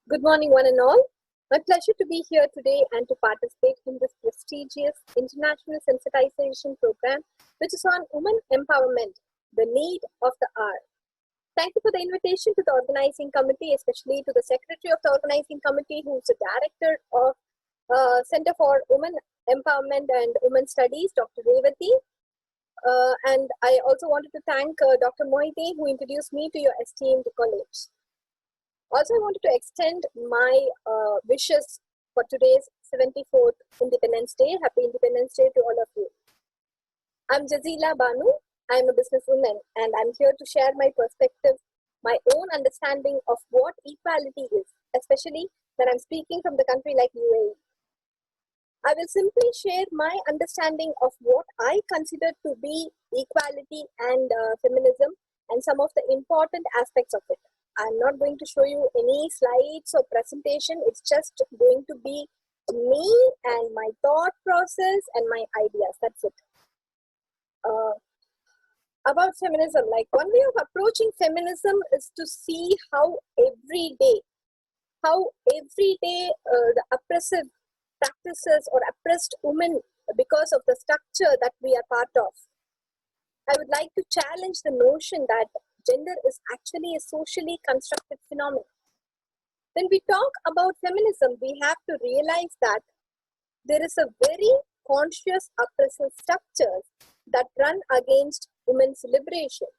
Good morning, one and all. My pleasure to be here today and to participate in this prestigious international sensitization program, which is on women empowerment, the need of the hour. Thank you for the invitation to the organizing committee, especially to the secretary of the organizing committee, who's the director of Center for Women Empowerment and Women Studies, Dr. Revati. And I also wanted to thank Dr. Moiti, who introduced me to your esteemed college. Also, I wanted to extend my wishes for today's 74th Independence Day. Happy Independence Day to all of you. I'm Jazila Banu. I'm a businesswoman and I'm here to share my perspective, my own understanding of what equality is, especially when I'm speaking from the country like UAE. I will simply share my understanding of what I consider to be equality and feminism and some of the important aspects of it. I'm not going to show you any slides or presentation. It's just going to be me and my thought process and my ideas. That's it. About feminism, like one way of approaching feminism is to see how every day the oppressive practices or oppressed women, because of the structure that we are part of. I would like to challenge the notion that gender is actually a socially constructed phenomenon. When we talk about feminism, we have to realize that there is a very conscious oppressive structures that run against women's liberation.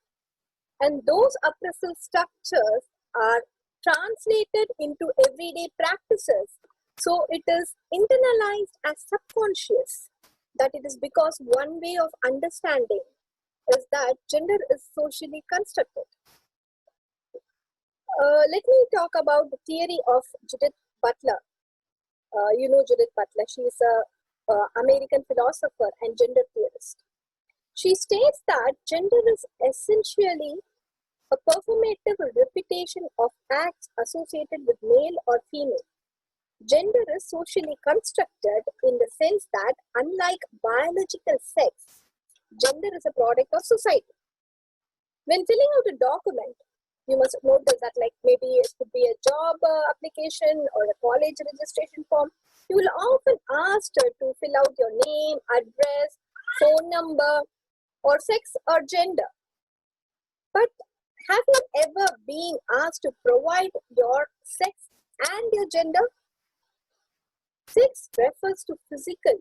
And those oppressive structures are translated into everyday practices. So it is internalized as subconscious, that it is because one way of understanding is that gender is socially constructed. Let me talk about the theory of Judith Butler. You know Judith Butler. She is a American philosopher and gender theorist. She states that gender is essentially a performative repetition of acts associated with male or female. Gender is socially constructed in the sense that, unlike biological sex, gender is a product of society. When filling out a document, you must notice that, like, maybe it could be a job application or a college registration form. You will often ask her to fill out your name, address, phone number, or sex or gender. But have you ever been asked to provide your sex and your gender? Sex refers to physical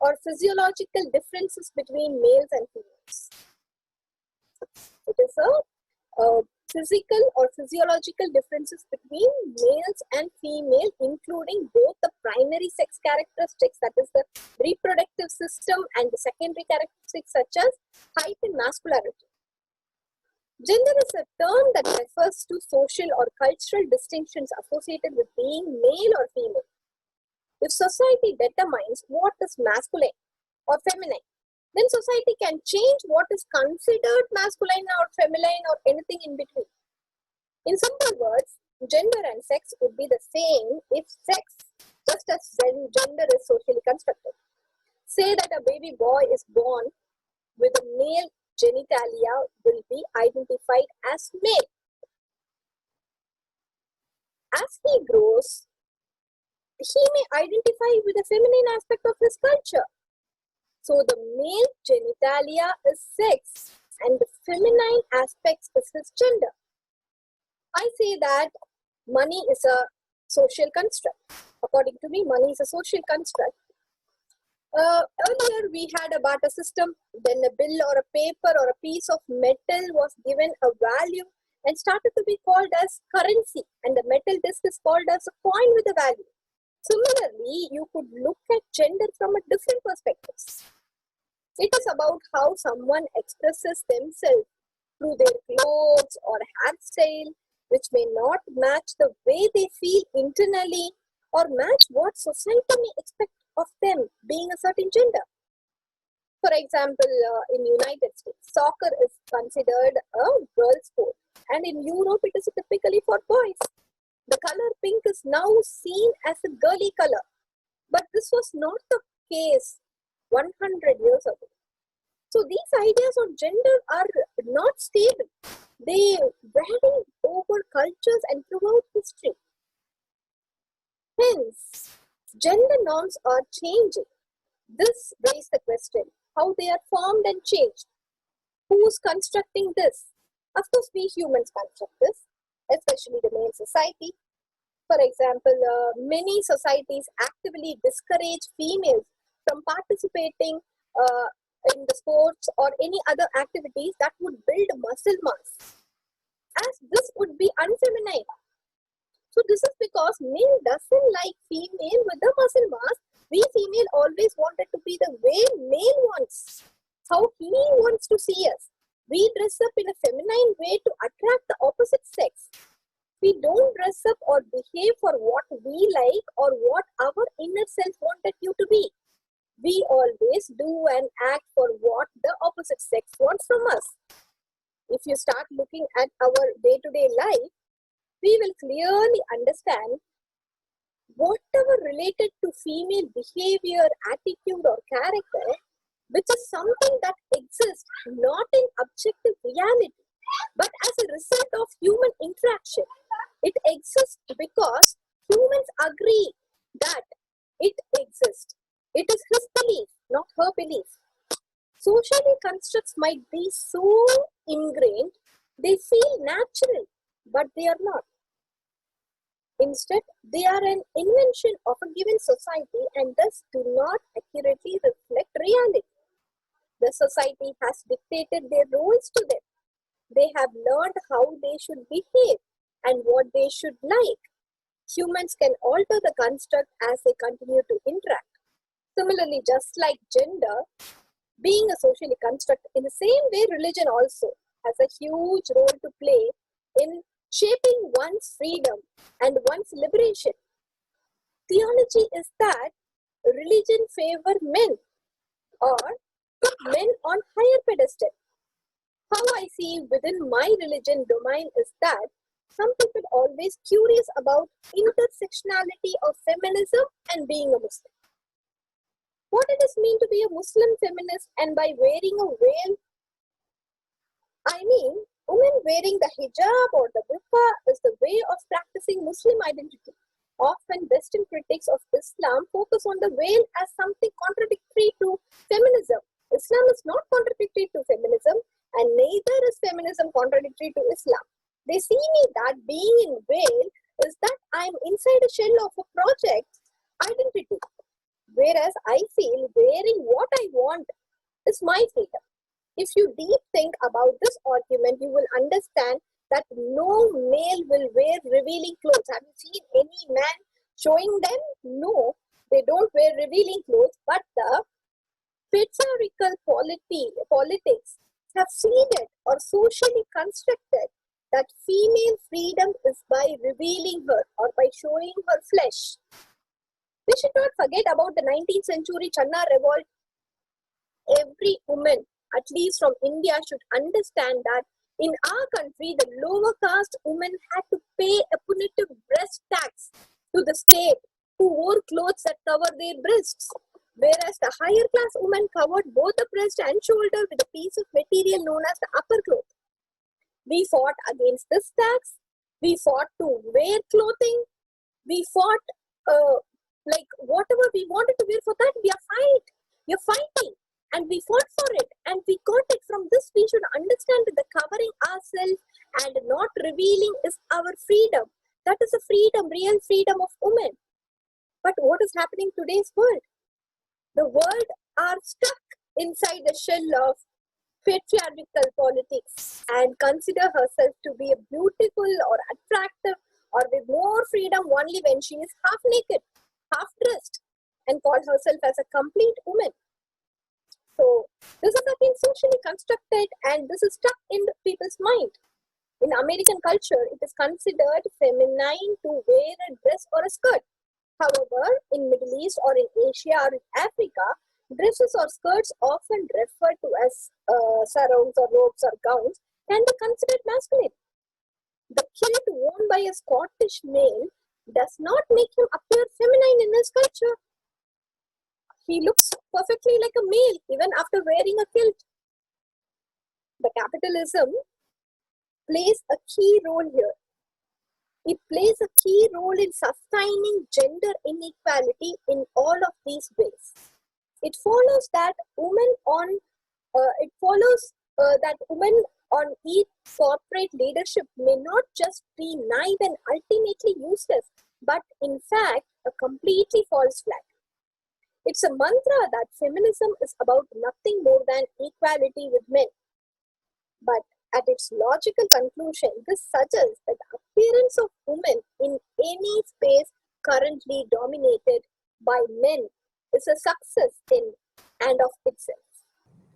or physiological differences between males and females. It is a physical or physiological differences between males and female, including both the primary sex characteristics, that is the reproductive system, and the secondary characteristics such as height and masculinity. Gender is a term that refers to social or cultural distinctions associated with being male or female. If society determines what is masculine or feminine, then society can change what is considered masculine or feminine or anything in between. In simple words, gender and sex would be the same if sex, just as gender is socially constructed. Say that a baby boy is born with a male genitalia will be identified as male. As he grows, he may identify with the feminine aspect of his culture. So the male genitalia is sex and the feminine aspects is his gender. I say that money is a social construct. According to me, money is a social construct. Earlier we had a barter system. Then a bill or a paper or a piece of metal was given a value and started to be called as currency, and the metal disc is called as a coin with a value. Similarly, you could look at gender from a different perspective. It is about how someone expresses themselves through their clothes or hairstyle, which may not match the way they feel internally or match what society may expect of them being a certain gender. For example, in United States, soccer is considered a girl's sport, and in Europe it is typically for boys. The color pink is now seen as a girly color, but this was not the case 100 years ago. So these ideas of gender are not stable. They vary over cultures and throughout history. Hence, gender norms are changing. This raises the question how they are formed and changed. Who's constructing this? Of course, we humans construct this, especially the male society. For example, many societies actively discourage females from participating in the sports or any other activities that would build muscle mass, as this would be unfeminine. So this is because male doesn't like female with the muscle mass. We female always wanted to be the way male wants, how he wants to see us. We dress up in a feminine way to attract the opposite sex. We don't dress up or behave for what we like or what our inner self wanted you to be. We always do and act for what the opposite sex wants from us. If you start looking at our day-to-day life, we will clearly understand whatever related to female behavior, attitude, or character, which is something that exists not in objective reality, but as a result of human interaction. It exists because humans agree that it exists. It is his belief, not her belief. Socially, constructs might be so ingrained, they feel natural, but they are not. Instead, they are an invention of a given society and thus do not accurately reflect reality. The society has dictated their roles to them. They have learned how they should behave and what they should like. Humans can alter the construct as they continue to interact. Similarly, just like gender, being a socially construct, in the same way, religion also has a huge role to play in shaping one's freedom and one's liberation. Theology is that religion favor men or put men on higher pedestal. How I see within my religion domain is that some people always curious about intersectionality of feminism and being a Muslim. What does it mean to be a Muslim feminist and by wearing a veil? I mean, women wearing the hijab or the burqa is the way of practicing Muslim identity. Often Western critics of Islam focus on the veil as something contradictory to feminism. Islam is not contradictory to feminism and neither is feminism contradictory to Islam. They see me that being in veil is that I'm inside a shell of a project identity. Whereas I feel wearing what I want is my freedom. If you deep think about this argument, you will understand that no male will wear revealing clothes. Have you seen any man showing them? No, they don't wear revealing clothes, but the patriarchal politics have seeded or socially constructed that female freedom is by revealing her or by showing her flesh. We should not forget about the 19th century Channa revolt. Every woman, at least from India, should understand that in our country, the lower caste women had to pay a punitive breast tax to the state who wore clothes that cover their breasts, whereas the higher class women covered both the breast and shoulder with a piece of material known as the upper cloth. We fought against this tax. We fought to wear clothing. We fought like whatever we wanted to wear for that. We are fighting. And we fought for it and we got it. From this, we should understand that the covering ourselves and not revealing is our freedom. That is a freedom, real freedom of women. But what is happening in today's world? The world are stuck inside the shell of patriarchal politics and consider herself to be a beautiful or attractive or with more freedom only when she is half naked, half dressed, and call herself as a complete woman. So this is again socially constructed and this is stuck in people's mind. In American culture, it is considered feminine to wear a dress or a skirt. However, in Middle East or in Asia or in Africa, dresses or skirts often referred to as sarongs or robes or gowns can be considered masculine. The kilt worn by a Scottish male does not make him appear feminine in his culture. He looks perfectly like a male even after wearing a kilt. The capitalism plays a key role here. It plays a key role in sustaining gender inequality in all of these ways. It follows that women on each corporate leadership may not just be naive and ultimately useless, but in fact a completely false flag. It's a mantra that feminism is about nothing more than equality with men. But at its logical conclusion, this suggests that the appearance of women in any space currently dominated by men is a success in and of itself.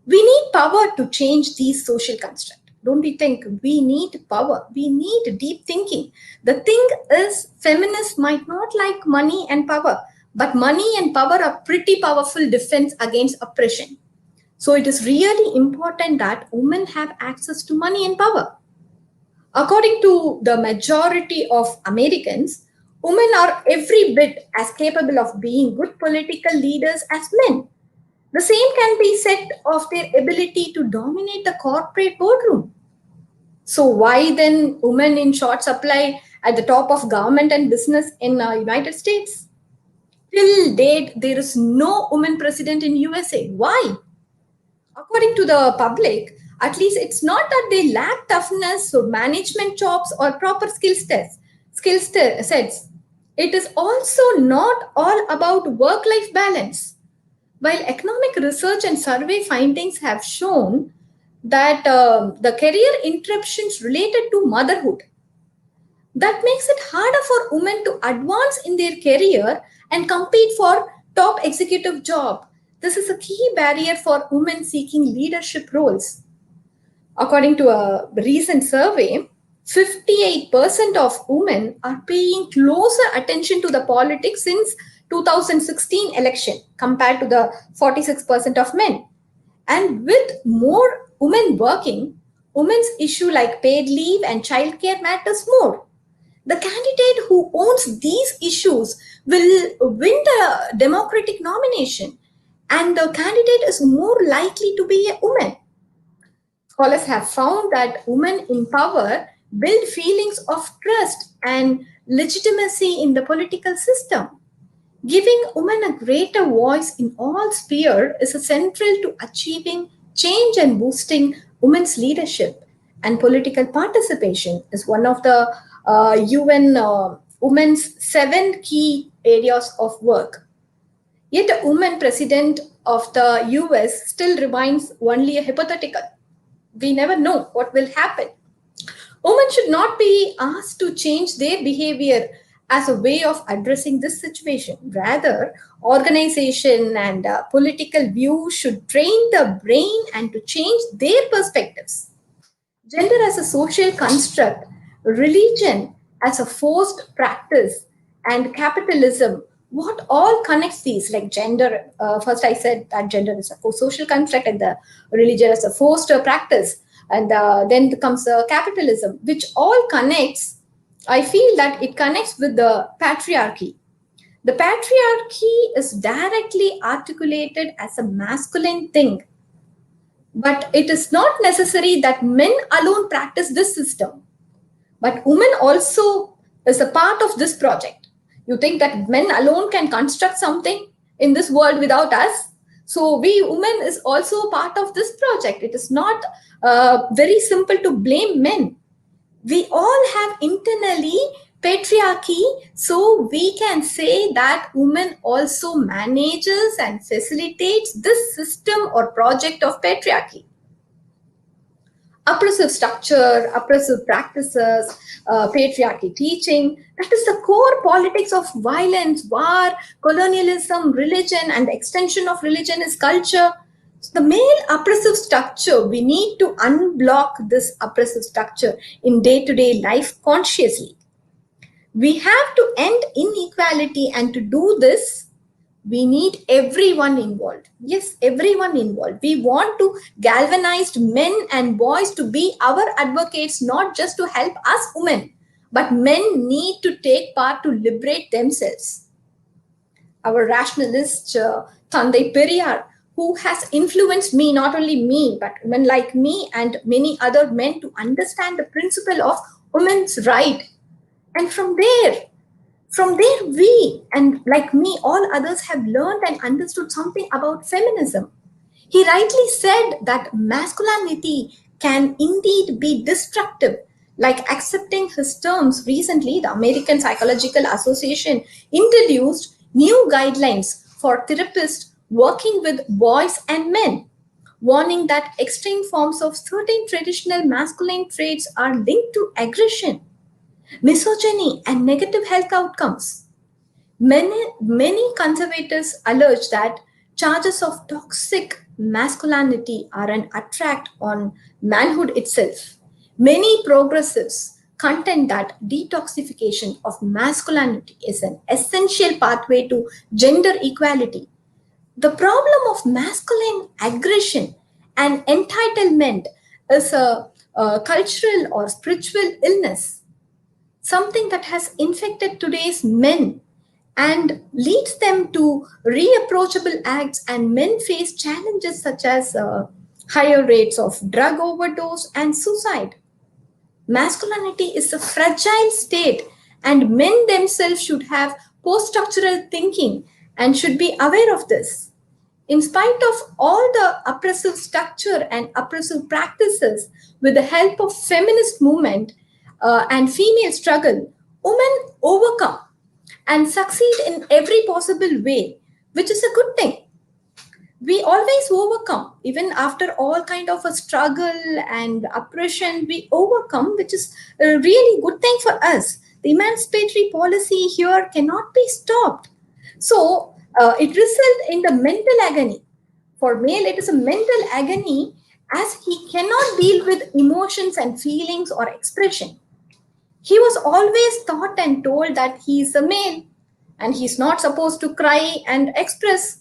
We need power to change these social constructs. Don't we think we need power? We need deep thinking. The thing is, feminists might not like money and power, but money and power are pretty powerful defense against oppression. So it is really important that women have access to money and power. According to the majority of Americans, women are every bit as capable of being good political leaders as men. The same can be said of their ability to dominate the corporate boardroom. So why then women in short supply at the top of government and business in United States? Till date, there is no woman president in USA. Why? According to the public, at least it's not that they lack toughness or management jobs or proper sets. It is also not all about work-life balance. While economic research and survey findings have shown that the career interruptions related to motherhood, that makes it harder for women to advance in their career and compete for top executive job. This is a key barrier for women seeking leadership roles. According to a recent survey, 58% of women are paying closer attention to the politics since 2016 election compared to the 46% of men. And with more women working, women's issue like paid leave and childcare matters more. The candidate who owns these issues will win the Democratic nomination, and the candidate is more likely to be a woman. Scholars have found that women in power build feelings of trust and legitimacy in the political system. Giving women a greater voice in all spheres is central to achieving change and boosting women's leadership. And political participation is one of the UN Women's 7 key areas of work. Yet a woman president of the US still remains only a hypothetical. We never know what will happen. Women should not be asked to change their behavior as a way of addressing this situation. Rather, organization and political views should train the brain and to change their perspectives. Gender as a social construct, religion as a forced practice, and capitalism, what all connects these? Like gender, first I said that gender is a social construct and the religion is a forced practice. And then comes capitalism, which all connects. I feel that it connects with the patriarchy. The patriarchy is directly articulated as a masculine thing. But it is not necessary that men alone practice this system. But women also is a part of this project. You think that men alone can construct something in this world without us? So we women is also part of this project. It is not very simple to blame men. We all have internally patriarchy, so we can say that women also manages and facilitates this system or project of patriarchy. Oppressive structure, oppressive practices, patriarchy teaching, that is the core politics of violence, war, colonialism, religion, and the extension of religion is culture. So the male oppressive structure, we need to unblock this oppressive structure in day-to-day life consciously. We have to end inequality, and to do this, we need everyone involved. Yes, everyone involved. We want to galvanize men and boys to be our advocates, not just to help us women, but men need to take part to liberate themselves. Our rationalist Thandai Periyar, who has influenced me, not only me, but men like me and many other men to understand the principle of women's right And from there, we, and like me, all others have learned and understood something about feminism. He rightly said that masculinity can indeed be destructive, like accepting his terms. Recently, the American Psychological Association introduced new guidelines for therapists working with boys and men, warning that extreme forms of certain traditional masculine traits are linked to aggression, misogyny, and negative health outcomes. Many conservatives allege that charges of toxic masculinity are an attack on manhood itself. Many progressives contend that detoxification of masculinity is an essential pathway to gender equality. The problem of masculine aggression and entitlement is a cultural or spiritual illness, something that has infected today's men and leads them to reapproachable acts, and men face challenges such as higher rates of drug overdose and suicide. Masculinity is a fragile state, and men themselves should have post-structural thinking and should be aware of this. In spite of all the oppressive structure and oppressive practices, with the help of feminist movement and female struggle, women overcome and succeed in every possible way, which is a good thing. We always overcome, even after all kind of a struggle and oppression, we overcome, which is a really good thing for us. The emancipatory policy here cannot be stopped. So it results in the mental agony. For male, it is a mental agony, as he cannot deal with emotions and feelings or expression. He was always taught and told that he is a male and he's not supposed to cry and express.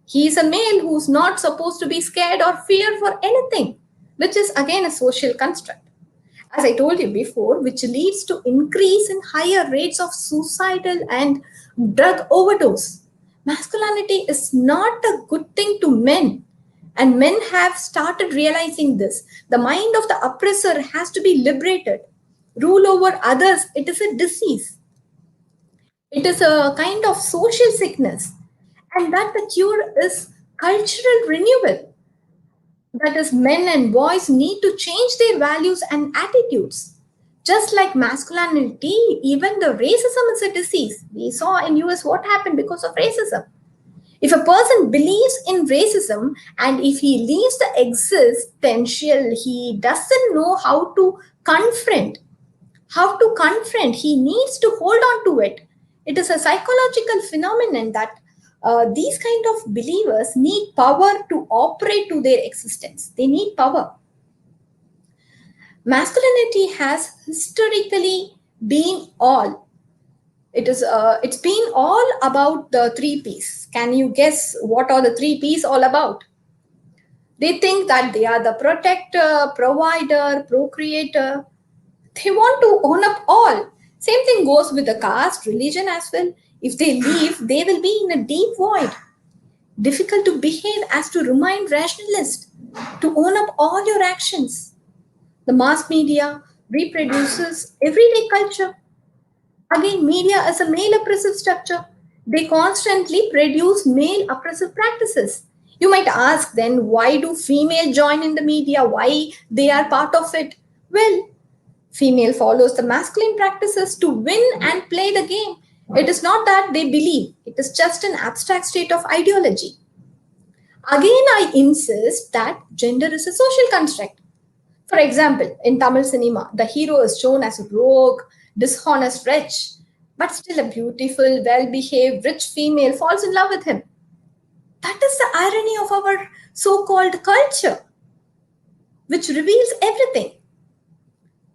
He is a male who's not supposed to be scared or fear for anything, which is again a social construct, as I told you before, which leads to increase in higher rates of suicidal and drug overdose. Masculinity is not a good thing to men, and men have started realizing this. The mind of the oppressor has to be liberated. Rule over others, it is a disease. It is a kind of social sickness, and that the cure is cultural renewal. That is, men and boys need to change their values and attitudes. Just like masculinity, even the racism is a disease. We saw in US what happened because of racism. If a person believes in racism and if he leaves the existential, he doesn't know how to confront. He needs to hold on to it. It is a psychological phenomenon that these kind of believers need power to operate to their existence. They need power. Masculinity has historically been all. It's been all about the three P's. Can you guess what are the three P's all about? They think that they are the protector, provider, procreator. They want to own up all. Same thing goes with the caste, religion as well. If they leave, they will be in a deep void. Difficult to behave as to remain rationalist, to own up all your actions. The mass media reproduces everyday culture. Again, media is a male oppressive structure. They constantly produce male oppressive practices. You might ask then, why do female join in the media? Why they are part of it? Well, female follows the masculine practices to win and play the game. It is not that they believe. It is just an abstract state of ideology. Again, I insist that gender is a social construct. For example, in Tamil cinema, the hero is shown as a rogue, dishonest wretch, but still a beautiful, well-behaved, rich female falls in love with him. That is the irony of our so-called culture, which reveals everything.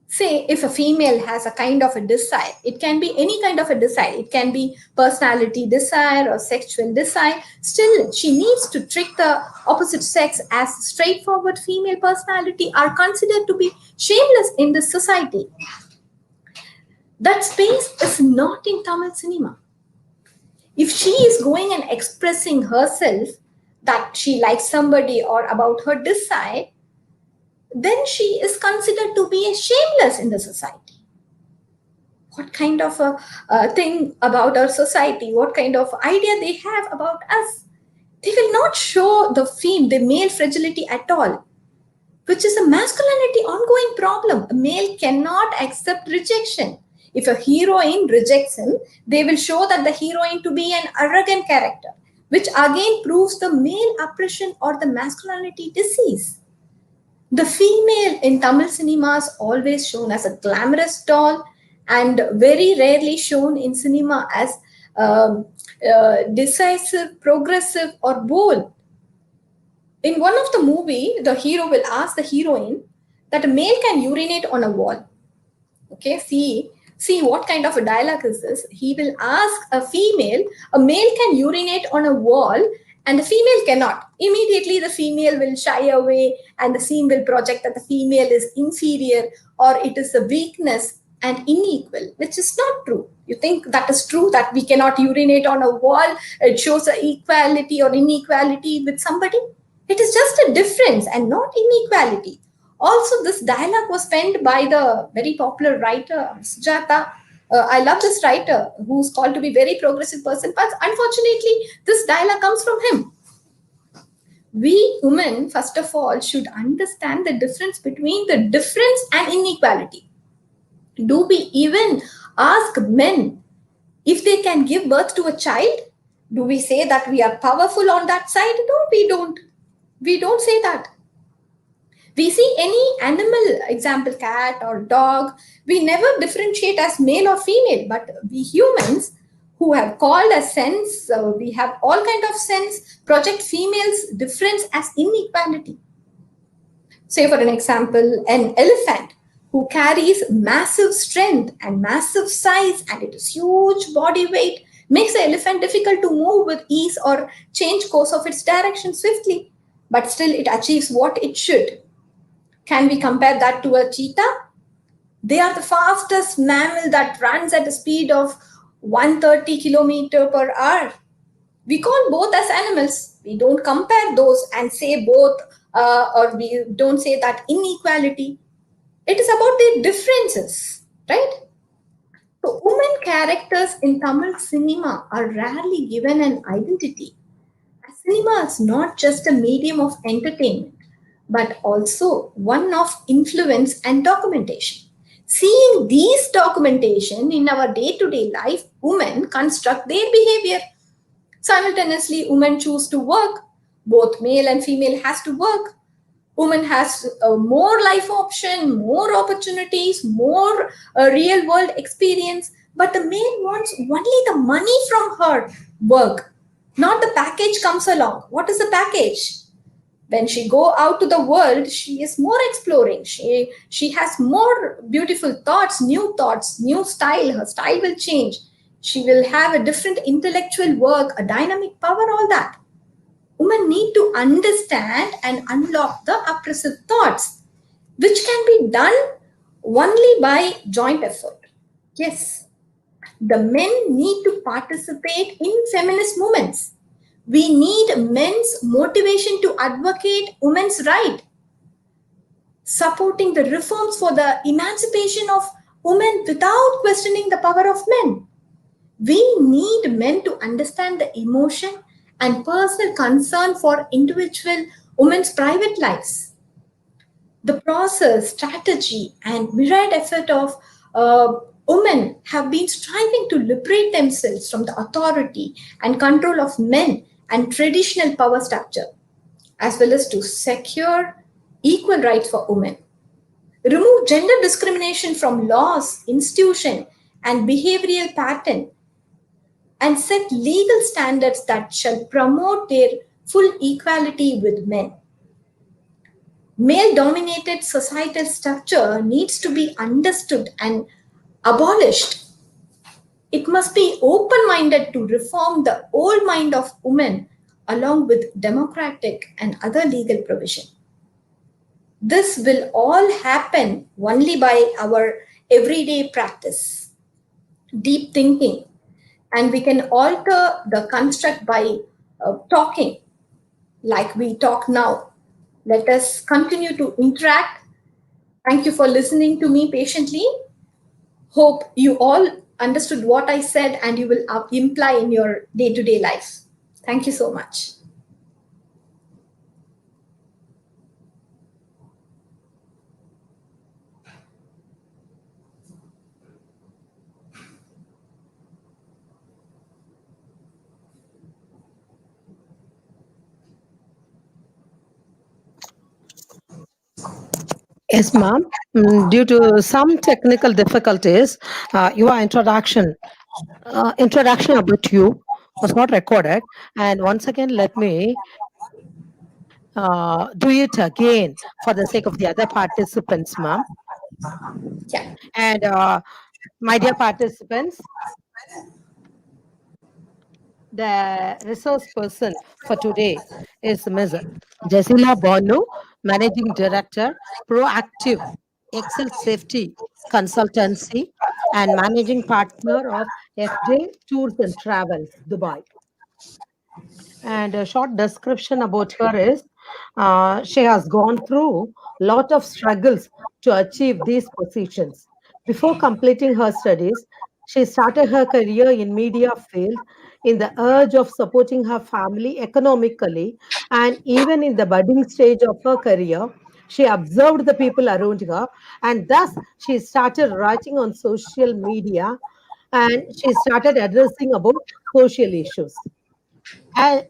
Say, if a female has a kind of a desire, it can be any kind of a desire. It can be personality desire or sexual desire. Still, she needs to trick the opposite sex, as straightforward female personality are considered to be shameless in this society. That space is not in Tamil cinema. If she is going and expressing herself that she likes somebody or about her desire, then she is considered to be a shameless in the society. what kind of a thing about our society, what kind of idea they have about us. They will not show the male fragility at all, which is a masculinity ongoing problem. A male cannot accept rejection. If a heroine rejects him, they will show that the heroine to be an arrogant character, which again proves the male oppression or the masculinity disease. The female in Tamil cinema is always shown as a glamorous doll and very rarely shown in cinema as decisive, progressive, or bold. In one of the movie, the hero will ask the heroine that a male can urinate on a wall. Okay, see what kind of a dialogue is this? He will ask a male can urinate on a wall and the female cannot. Immediately the female will shy away and the scene will project that the female is inferior or it is a weakness and unequal, which is not true. You think that is true, that we cannot urinate on a wall? It shows a equality or inequality with somebody? It is just a difference and not inequality. Also, this dialogue was penned by the very popular writer Sujata. I love this writer who's called to be very progressive person, but unfortunately, this dialogue comes from him. We women, first of all, should understand the difference between the difference and inequality. Do we even ask men if they can give birth to a child? Do we say that we are powerful on that side? No, we don't. We don't say that. We see any animal, example cat or dog, we never differentiate as male or female, but we humans who have called a sense, we have all kind of sense, project females difference as inequality. Say for an example, an elephant who carries massive strength and massive size and it is huge body weight makes the elephant difficult to move with ease or change course of its direction swiftly, but still it achieves what it should. Can we compare that to a cheetah? They are the fastest mammal that runs at a speed of 130 kilometers per hour. We call both as animals. We don't compare those and say both, or we don't say that inequality. It is about their differences, right? So, women characters in Tamil cinema are rarely given an identity. Cinema is not just a medium of entertainment, but also one of influence and documentation. Seeing these documentation in our day-to-day life, women construct their behavior. Simultaneously, women choose to work. Both male and female has to work. Women has more life option, more opportunities, more real world experience. But the male wants only the money from her work, not the package comes along. What is the package? When she go out to the world, she is more exploring. She has more beautiful thoughts, new style. Her style will change. She will have a different intellectual work, a dynamic power, all that. Women need to understand and unlock the oppressive thoughts, which can be done only by joint effort. Yes, the men need to participate in feminist movements. We need men's motivation to advocate women's right, supporting the reforms for the emancipation of women without questioning the power of men. We need men to understand the emotion and personal concern for individual women's private lives. The process, strategy, and myriad effort of women have been striving to liberate themselves from the authority and control of men and traditional power structure, as well as to secure equal rights for women. Remove gender discrimination from laws, institution, and behavioral pattern, and set legal standards that shall promote their full equality with men. Male-dominated societal structure needs to be understood and abolished. It must be open-minded to reform the old mind of women along with democratic and other legal provision. This will all happen only by our everyday practice, deep thinking, and we can alter the construct by talking like we talk now. Let us continue to interact. Thank you for listening to me patiently. hope you all understood what I said and you will imply in your day-to-day life. Thank you so much. Yes, ma'am. Due to some technical difficulties, your introduction about you was not recorded. And once again, let me do it again for the sake of the other participants, ma'am. Yeah. And my dear participants, the resource person for today is Ms. Jasila Bonu, Managing Director, Proactive Excel Safety Consultancy, and Managing Partner of FJ Tours and Travels, Dubai. And a short description about her is she has gone through a lot of struggles to achieve these positions. Before completing her studies, she started her career in media field in the urge of supporting her family economically, and even in the budding stage of her career, she observed the people around her, and thus she started writing on social media, and she started addressing about social issues. And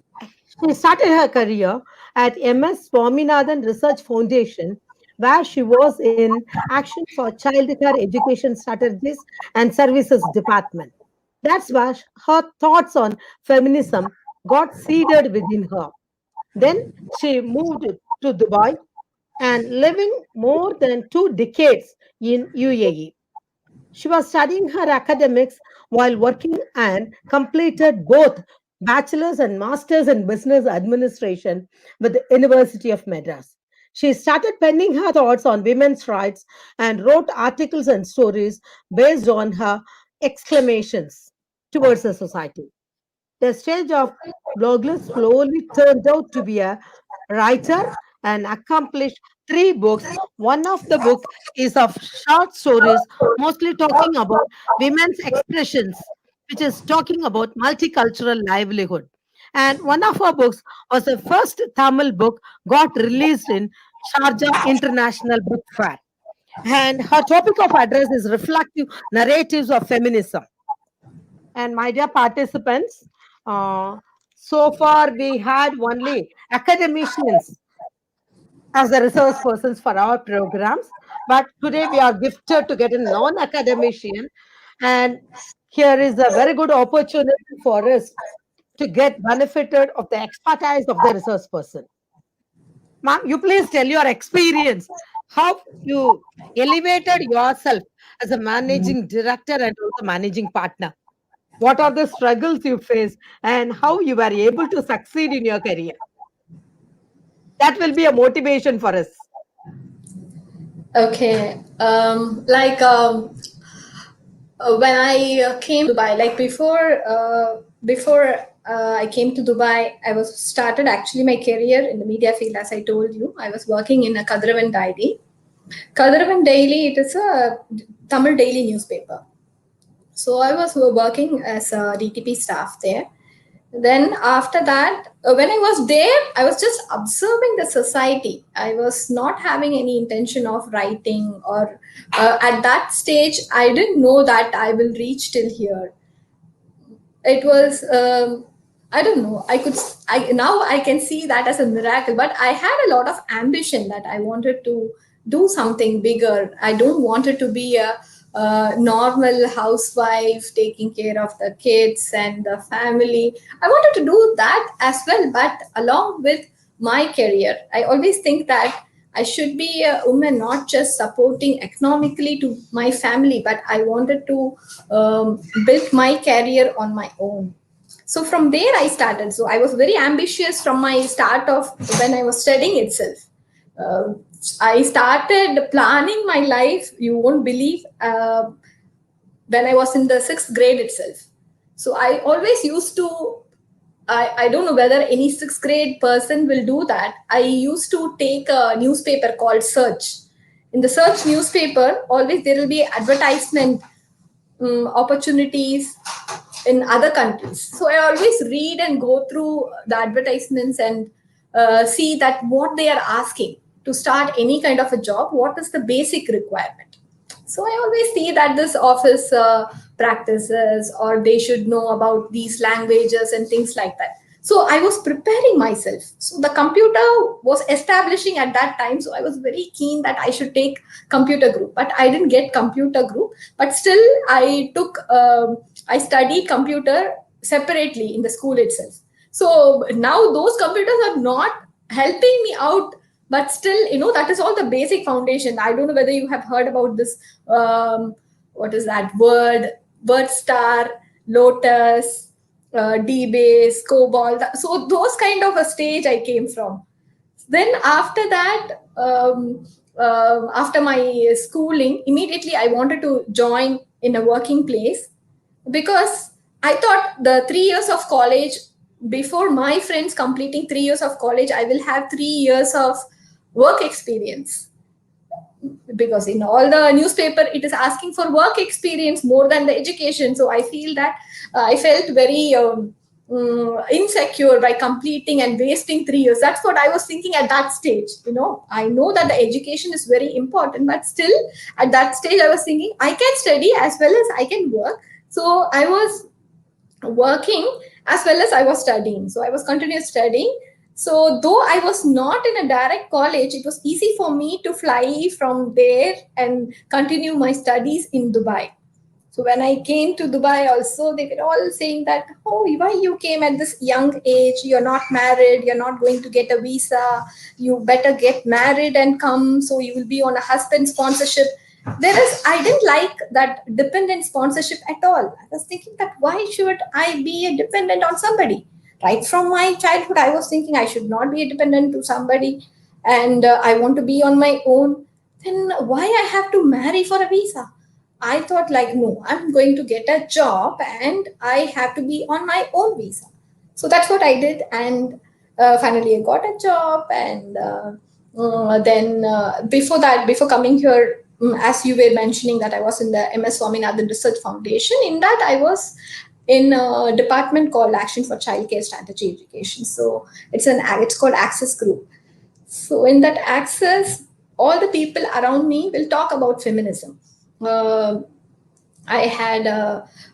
she started her career at MS Swaminathan Research Foundation, where she was in Action for Child Care Education Strategies and Services Department. That's where her thoughts on feminism got seeded within her. Then she moved to Dubai and living more than 2 decades in UAE. She was studying her academics while working and completed both bachelor's and master's in business administration with the University of Madras. She started penning her thoughts on women's rights and wrote articles and stories based on her exclamations towards the society. The stage of Blogless slowly turned out to be a writer and accomplished 3 books. One of the book is of short stories, mostly talking about women's expressions, which is talking about multicultural livelihood. And one of her books was the first Tamil book got released in Sharjah International Book Fair. And her topic of address is reflective narratives of feminism. And my dear participants, uh, so far we had only academicians as the resource persons for our programs, but today we are gifted to get a non-academician, and here is a very good opportunity for us to get benefited of the expertise of the resource person. Ma'am, you please tell your experience, how you elevated yourself as a managing director and also managing partner. What are the struggles you face and how you were able to succeed in your career? That will be a motivation for us. Okay. When I came to Dubai, like before I came to Dubai, I was started actually my career in the media field. As I told you, I was working in a Kadravan Daily. Kadravan Daily, it is a Tamil daily newspaper. So I was working as a DTP staff there. Then after that, when I was there, I was just observing the society. I was not having any intention of writing, or at that stage I didn't know that I will reach till here. It was I don't know, I now I can see that as a miracle, but I had a lot of ambition that I wanted to do something bigger. I don't want it to be a normal housewife taking care of the kids and the family. I wanted to do that as well, but along with my career. I always think that I should be a woman, not just supporting economically to my family, but I wanted to build my career on my own. So from there I started. So I was very ambitious from my start of when I was studying itself. Uh, I started planning my life. You won't believe, when I was in the sixth grade itself. So I always used to, I don't know whether any sixth grade person will do that. I used to take a newspaper called Search. In the Search newspaper, always there will be advertisement. opportunities in other countries. So I always read and go through the advertisements and see that what they are asking to start any kind of a job, what is the basic requirement. So I always see that this office practices, or they should know about these languages and things like that. So I was preparing myself. So the computer was establishing at that time. So I was very keen that I should take computer group, but I didn't get computer group. But still, I studied computer separately in the school itself. So now those computers are not helping me out, but still, that is all the basic foundation. I don't know whether you have heard about this. What is that word star, Lotus, D-Base, COBOL. So those kind of a stage I came from. Then after that, after my schooling, immediately I wanted to join in a working place, because I thought the 3 years of college, before my friends completing 3 years of college, I will have 3 years of work experience, because in all the newspaper it is asking for work experience more than the education. So I feel that I felt very insecure by completing and wasting 3 years. That's what I was thinking at that stage. I know that the education is very important, but still at that stage I was thinking I can study as well as I can work. So I was working as well as I was studying. So I was continuous studying. So though I was not in a direct college, it was easy for me to fly from there and continue my studies in Dubai. So when I came to Dubai also, they were all saying that, oh, why you came at this young age? You're not married. You're not going to get a visa. You better get married and come. So you will be on a husband sponsorship. I didn't like that dependent sponsorship at all. I was thinking that why should I be a dependent on somebody? Right from my childhood, I was thinking I should not be a dependent to somebody, and I want to be on my own. Then why I have to marry for a visa? I thought like, no, I'm going to get a job and I have to be on my own visa. So that's what I did. And finally I got a job. And then before that, before coming here, as you were mentioning that I was in the MS Swaminathan Research Foundation, in that I was in a department called Action for Childcare Strategy Education. So it's called Access Group. So in that Access, all the people around me will talk about feminism. uh, I had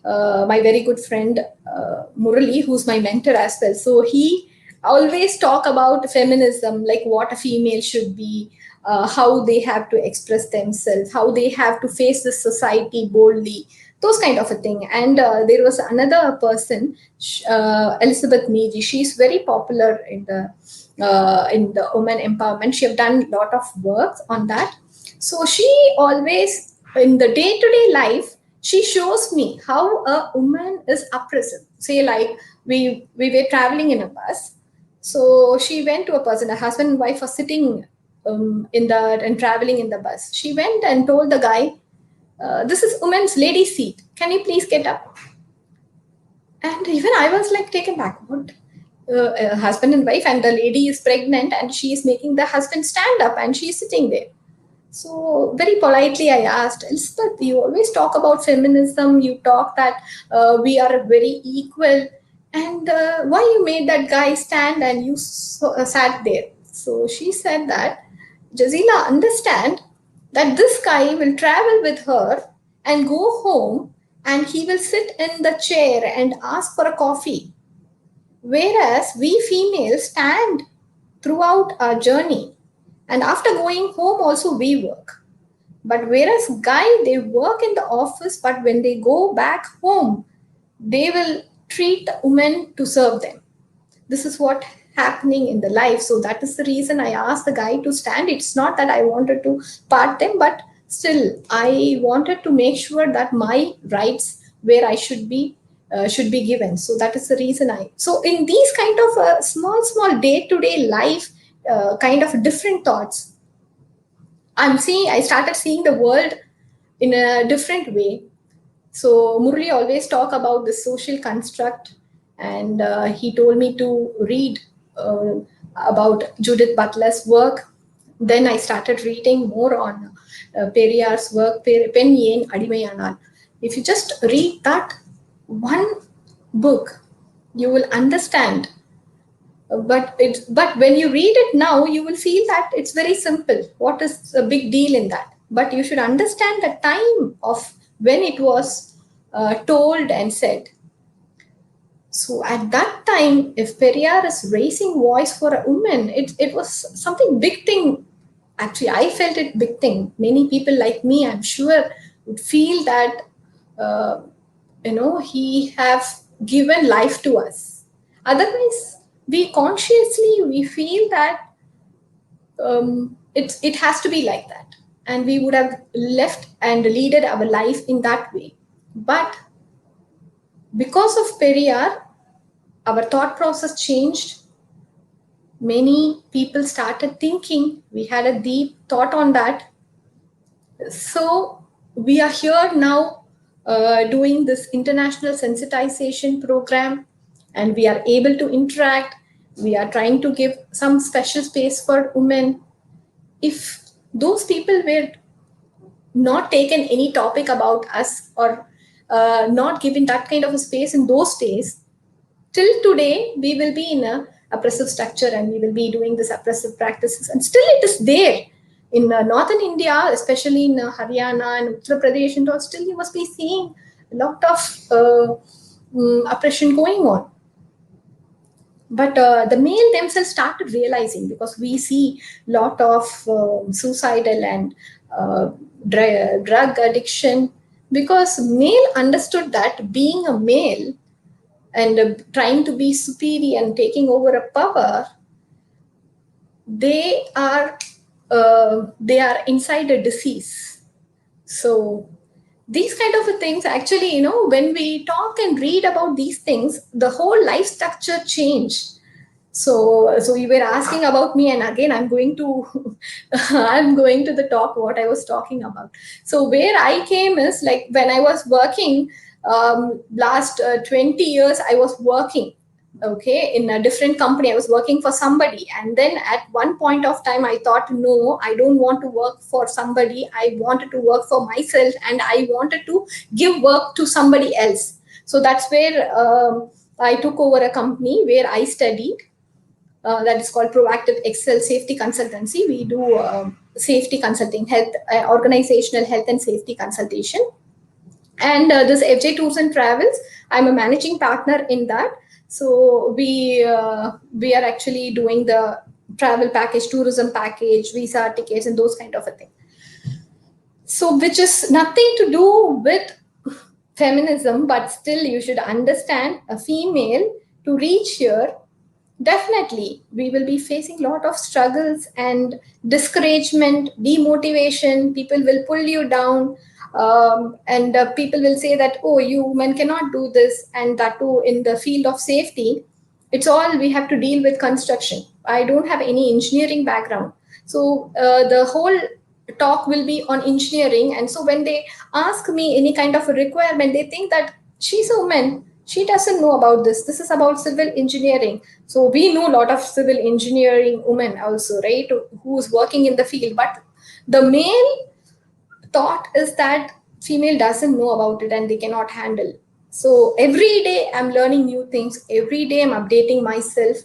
my very good friend Murali, who's my mentor as well. So he always talk about feminism, like what a female should be, how they have to express themselves, how they have to face the society boldly, those kind of a thing. And there was another person, Elizabeth Neji. She's very popular in the women empowerment. She have done a lot of work on that. So she always, in the day-to-day life, she shows me how a woman is oppressive. Say like we were traveling in a bus. So she went to a person, a husband and wife were sitting in the and traveling in the bus. She went and told the guy, this is woman's lady seat. Can you please get up? And even I was like taken back. What? Husband and wife, and the lady is pregnant, and she is making the husband stand up, and she is sitting there. So very politely I asked, Elspeth, you always talk about feminism. You talk that we are very equal, and why you made that guy stand and you sat there? So she said that, Jazila, understand that this guy will travel with her and go home, and he will sit in the chair and ask for a coffee. Whereas we females stand throughout our journey, and after going home also we work. But whereas guy, they work in the office, but when they go back home, they will treat the women to serve them. This is what happening in the life. So that is the reason I asked the guy to stand. It's not that I wanted to part them, but still I wanted to make sure that my rights where I should be given. So that is the reason so in these kind of small day-to-day life kind of different thoughts, I started seeing the world in a different way. So Murli always talk about the social construct, and he told me to read uh, about Judith Butler's work. Then I started reading more on Periyar's work, Pen Yen Adimayanal. If you just read that one book, you will understand. But when you read it now, you will feel that it's very simple. What is a big deal in that? But you should understand the time of when it was told and said. So at that time, if Periyar is raising voice for a woman, it was something big thing. Actually, I felt it big thing. Many people like me, I'm sure, would feel that uh, he have given life to us. Otherwise, we feel that it has to be like that, and we would have left and leaded our life in that way. But because of Periyar, our thought process changed. Many people started thinking. We had a deep thought on that. So we are here now doing this international sensitization program, and we are able to interact. We are trying to give some special space for women. If those people were not taken any topic about us, or not given that kind of a space in those days, till today we will be in a oppressive structure, and we will be doing this oppressive practices, and still it is there in northern India, especially in Haryana and Uttar Pradesh, and all. Still you must be seeing a lot of oppression going on. But the male themselves started realizing, because we see lot of suicidal and drug addiction, because male understood that being a male and trying to be superior and taking over a power, they are inside a disease. So these kind of things, actually, when we talk and read about these things, the whole life structure changed. So you were asking about me, and again I'm going to I'm going to the talk what I was talking about. So where I came is, like, when I was working, last 20 years I was working, okay, in a different company. I was working for somebody, and then at one point of time I thought, no, I don't want to work for somebody. I wanted to work for myself, and I wanted to give work to somebody else. So that's where I took over a company where I studied, that is called Proactive Excel Safety Consultancy. We do safety consulting, health, organizational health and safety consultation. And this FJ Tours and Travels, I'm a managing partner in that. So we are actually doing the travel package, tourism package, visa tickets, and those kind of a thing. So which is nothing to do with feminism, but still you should understand, a female to reach here, definitely we will be facing a lot of struggles and discouragement, demotivation. People will pull you down, and people will say that, oh, you women cannot do this, and that too in the field of safety. It's all we have to deal with construction. I don't have any engineering background, so the whole talk will be on engineering. And so when they ask me any kind of a requirement, they think that she's a woman, she doesn't know about this. This is about civil engineering. So we know a lot of civil engineering women also, right, who's working in the field. But the male thought is that female doesn't know about it and they cannot handle. So every day I'm learning new things. Every day I'm updating myself.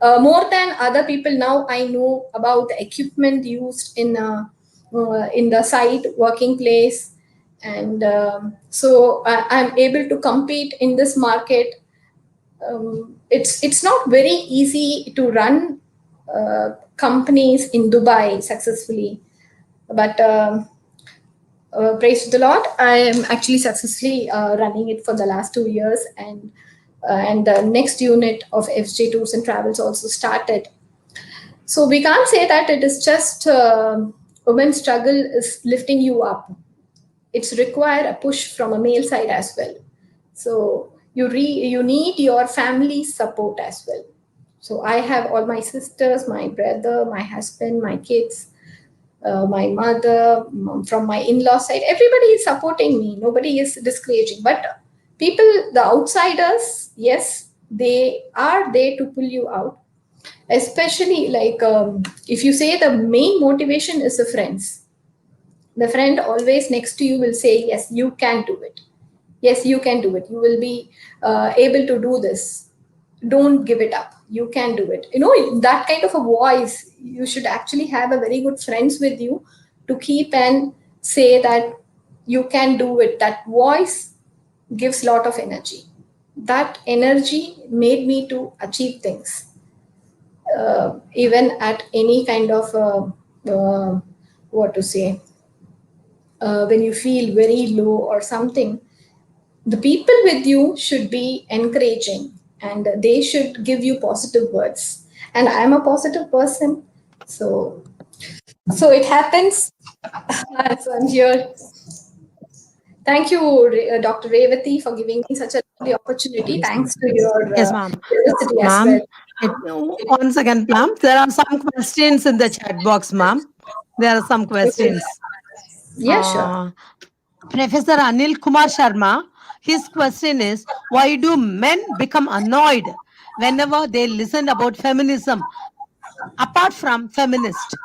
More than other people now, I know about the equipment used in the site working place, and so I'm able to compete in this market. It's not very easy to run companies in Dubai successfully, but praise to the Lord, I am actually successfully running it for the last 2 years, and the next unit of FJ Tours and Travels also started. So we can't say that it is just women's struggle is lifting you up. It's require a push from a male side as well. So you need your family support as well. So I have all my sisters, my brother, my husband, my kids, my mother, from my in-law side. Everybody is supporting me. Nobody is discouraging. But people, the outsiders, yes, they are there to pull you out. Especially, like, if you say the main motivation is the friends, The friend always next to you will say, yes, you can do it. Yes, you can do it. You will be able to do this. Don't give it up. You can do it. That kind of a voice, you should actually have a very good friends with you to keep and say that you can do it. That voice gives lot of energy. That energy made me to achieve things, even at any kind of what to say, when you feel very low or something. The people with you should be encouraging, and they should give you positive words. And I'm a positive person, so it happens. So I'm here. Thank you, Dr. Revati, for giving me such a lovely opportunity. Yes, ma'am. Thanks to your Yes, ma'am. university as Ma'am, well. once again, ma'am, there are some questions in the chat box, ma'am. There are some Okay. questions. Yeah, sure. Uh, Professor Anil Kumar Sharma, his question is, why do men become annoyed whenever they listen about feminism apart from feminist?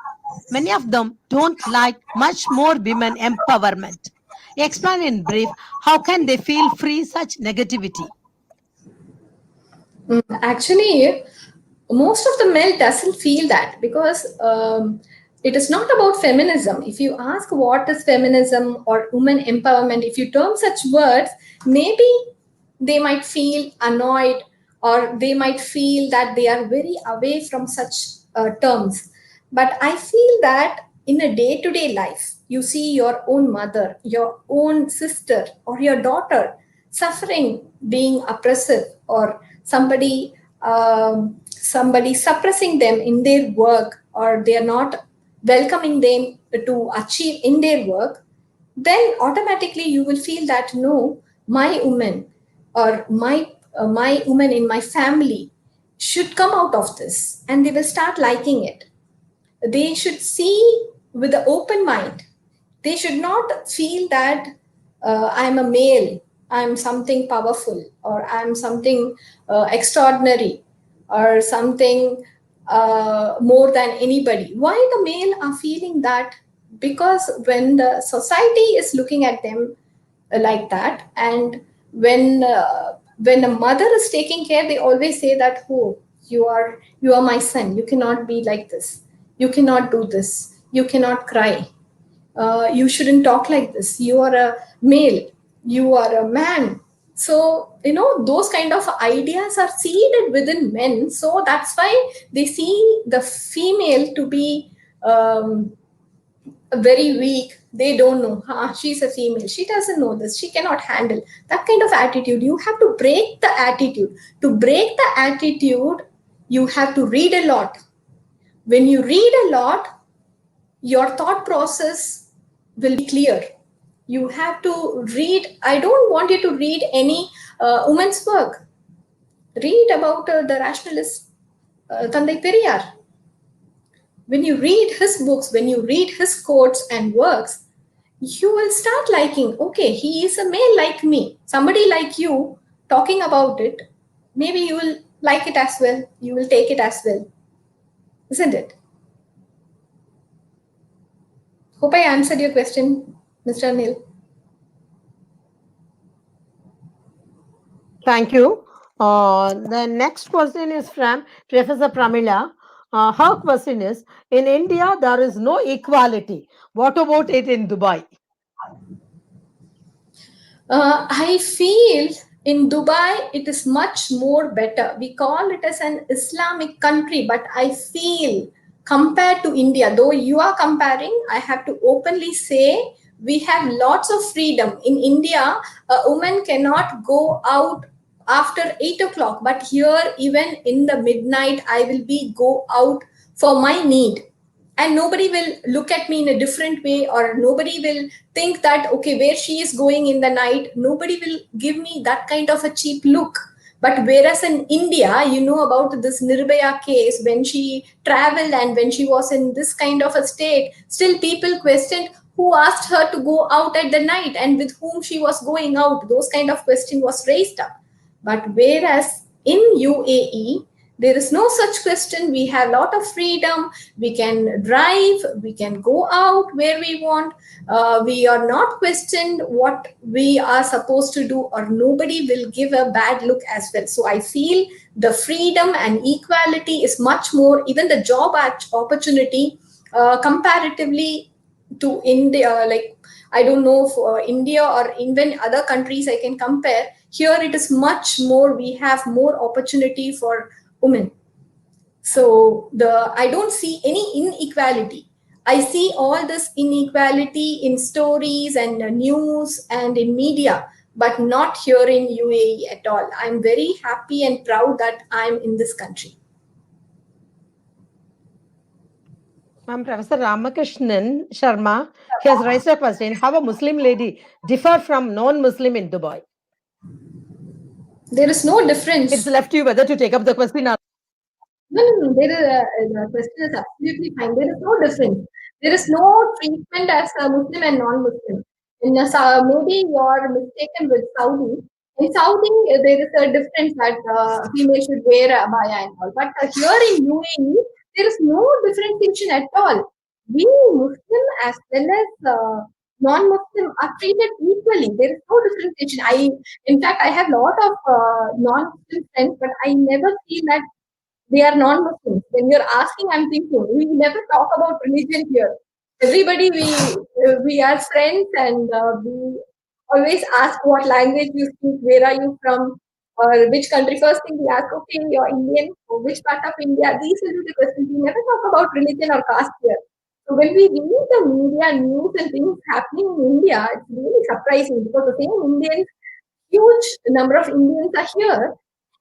Many of them don't like much more women empowerment. Explain in brief, how can they feel free such negativity? Actually, most of the men doesn't feel that, because it is not about feminism. If you ask what is feminism or women empowerment, if you term such words, maybe they might feel annoyed, or they might feel that they are very away from such terms. But I feel that in a day-to-day life, you see your own mother, your own sister, or your daughter suffering, being oppressive, or somebody suppressing them in their work, or they are not welcoming them to achieve in their work, then automatically you will feel that no, my woman, or my woman in my family should come out of this, and they will start liking it. They should see with an open mind. They should not feel that I'm a male, I'm something powerful, or I'm something extraordinary, or something more than anybody. Why the male are feeling that? Because when the society is looking at them like that, and when a mother is taking care, they always say that, oh, you are my son, you cannot be like this, you cannot do this, you cannot cry, you shouldn't talk like this, you are a male, you are a man. So those kind of ideas are seeded within men, so that's why they see the female to be very weak. They don't know, she's a female, she doesn't know this, she cannot handle that kind of attitude. You have to break the attitude. To break the attitude, you have to read a lot. When you read a lot, your thought process will be clear. You have to read. I don't want you to read any woman's work. Read about the rationalist Tandai Periyar. When you read his books, when you read his quotes and works, you will start liking, okay, he is a male like me, somebody like you talking about it. Maybe you will like it as well, you will take it as well, isn't it? Hope I answered your question, Mr. Anil. Thank you. The next question is from Professor Pramila. Her question is, in India, there is no equality. What about it in Dubai? I feel in Dubai it is much more better. We call it as an Islamic country, but I feel compared to India, though you are comparing, I have to openly say we have lots of freedom. In India, a woman cannot go out after 8 o'clock, but here, even in the midnight, I will be go out for my need, and nobody will look at me in a different way, or nobody will think that, okay, where she is going in the night, nobody will give me that kind of a cheap look. But whereas in India, you know about this Nirbhaya case, when she traveled and when she was in this kind of a state, still people questioned who asked her to go out at the night and with whom she was going out. Those kind of question was raised up. But whereas in UAE, There is no such question. We have a lot of freedom. We can drive. We can go out where we want. We are not questioned what we are supposed to do, or nobody will give a bad look as well. So I feel the freedom and equality is much more, even the job opportunity comparatively to India, like I don't know for India or even other countries I can compare. Here it is much more. We have more opportunity for women. So I don't see any inequality. I see all this inequality in stories and news and in media, but not here in UAE at all. I'm very happy and proud that I'm in this country. Professor Ramakrishnan Sharma, he has raised a question: how a Muslim lady differ from non-Muslim in Dubai? There is no difference. It's left to you whether to take up the question or No, there is the question is absolutely fine. There is no difference. There is no treatment as a Muslim and non-Muslim. Maybe you are mistaken with Saudi. In Saudi, there is a difference that female should wear a abaya and all. But here in UAE, there is no differentiation at all. We Muslim as well as non-Muslim are treated equally. There is no differentiation. In fact, I have a lot of non-Muslim friends, but I never feel that they are non-Muslims. When you're asking, I'm thinking we never talk about religion here. Everybody, we are friends, and we always ask what language you speak, where are you from, or which country. First thing we ask, okay, you're Indian, or which part of India. These will be the questions. We never talk about religion or caste here. So when we read the media news and things happening in India, it's really surprising because the same Indians, huge number of Indians are here.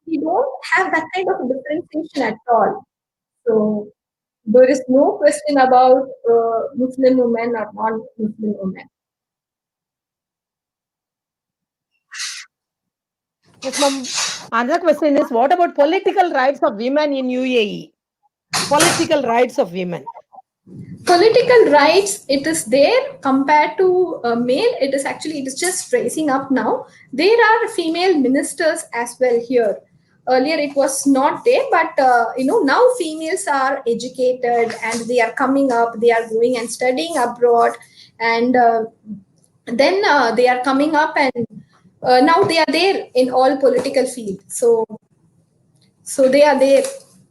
We don't have that kind of differentiation at all. So there is no question about Muslim women or non-Muslim women. yes, ma'am. Another question is: what about political rights of women in UAE? Political rights of women. Political rights, it is there compared to male. It is just rising up now. There are female ministers as well here. Earlier it was not there, but now females are educated and they are coming up. They are going and studying abroad, and then they are coming up, and now they are there in all political fields. So they are there